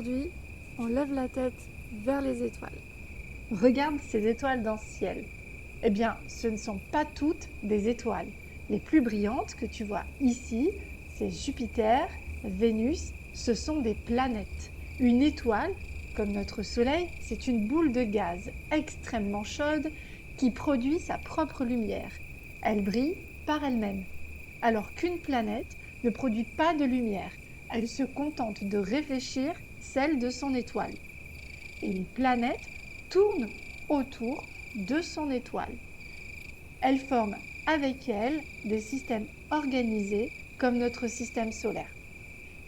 Aujourd'hui, on lève la tête vers les étoiles. Regarde ces étoiles dans le ciel. Eh bien, ce ne sont pas toutes des étoiles. Les plus brillantes que tu vois ici, c'est Jupiter, Vénus, ce sont des planètes. Une étoile, comme notre Soleil, c'est une boule de gaz extrêmement chaude qui produit sa propre lumière. Elle brille par elle-même. Alors qu'une planète ne produit pas de lumière, elle se contente de réfléchir celle de son étoile. Et une planète tourne autour de son étoile. Elle forme avec elle des systèmes organisés comme notre système solaire.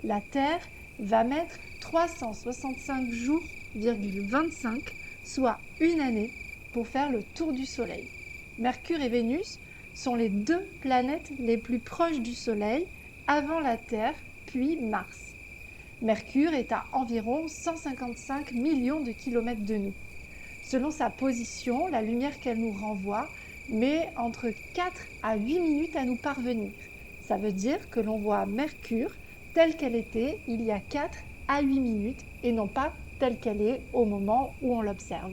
La Terre va mettre 365 jours,25, soit une année, pour faire le tour du Soleil. Mercure et Vénus sont les deux planètes les plus proches du Soleil avant la Terre, puis Mars. Mercure est à environ 155 millions de kilomètres de nous. Selon sa position, la lumière qu'elle nous renvoie met entre 4 à 8 minutes à nous parvenir. Ça veut dire que l'on voit Mercure telle qu'elle était il y a 4 à 8 minutes et non pas telle qu'elle est au moment où on l'observe.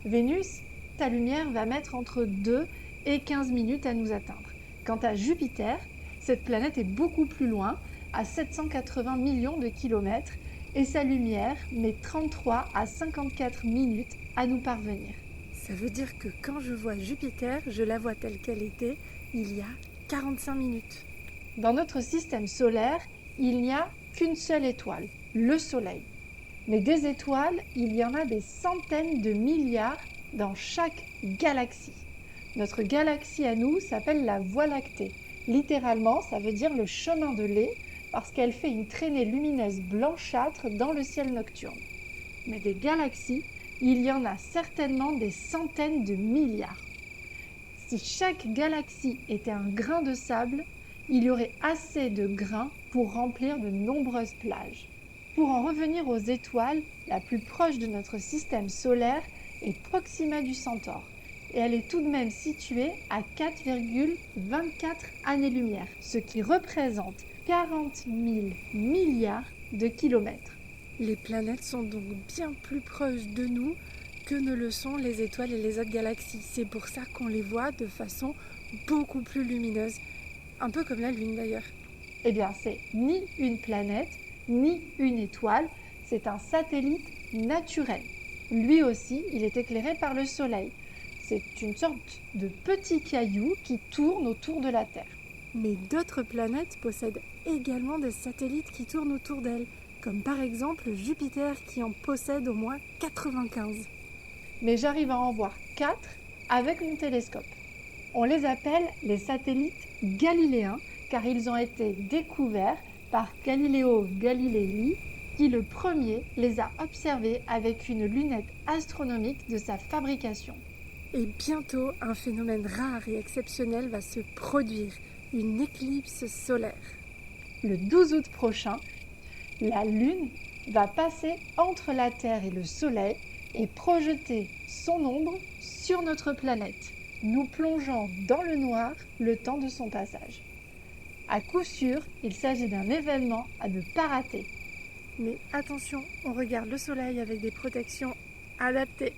Vénus, ta lumière va mettre entre 2 et 15 minutes à nous atteindre. Quant à Jupiter, cette planète est beaucoup plus loin, à 780 millions de kilomètres, et sa lumière met 33 à 54 minutes à nous parvenir. Ça veut dire que quand je vois Jupiter, je la vois telle qu'elle était il y a 45 minutes. Dans notre système solaire, il n'y a qu'une seule étoile, le Soleil. Mais des étoiles, il y en a des centaines de milliards dans chaque galaxie. Notre galaxie à nous s'appelle la Voie lactée. Littéralement, ça veut dire le chemin de lait parce qu'elle fait une traînée lumineuse blanchâtre dans le ciel nocturne. Mais des galaxies, il y en a certainement des centaines de milliards. Si chaque galaxie était un grain de sable, il y aurait assez de grains pour remplir de nombreuses plages. Pour en revenir aux étoiles, la plus proche de notre système solaire est Proxima du Centaure. Et elle est tout de même située à 4,24 années-lumière, ce qui représente 40 000 milliards de kilomètres. Les planètes sont donc bien plus proches de nous que ne le sont les étoiles et les autres galaxies. C'est pour ça qu'on les voit de façon beaucoup plus lumineuse, un peu comme la Lune d'ailleurs. Eh bien, c'est ni une planète, ni une étoile, c'est un satellite naturel. Lui aussi, il est éclairé par le Soleil. C'est une sorte de petit caillou qui tourne autour de la Terre. Mais d'autres planètes possèdent également des satellites qui tournent autour d'elles, comme par exemple Jupiter qui en possède au moins 95. Mais j'arrive à en voir 4 avec mon télescope. On les appelle les satellites galiléens car ils ont été découverts par Galileo Galilei qui le premier les a observés avec une lunette astronomique de sa fabrication. Et bientôt, un phénomène rare et exceptionnel va se produire, une éclipse solaire. Le 12 août prochain, la Lune va passer entre la Terre et le Soleil et projeter son ombre sur notre planète, nous plongeant dans le noir le temps de son passage. À coup sûr, il s'agit d'un événement à ne pas rater. Mais attention, on regarde le Soleil avec des protections adaptées.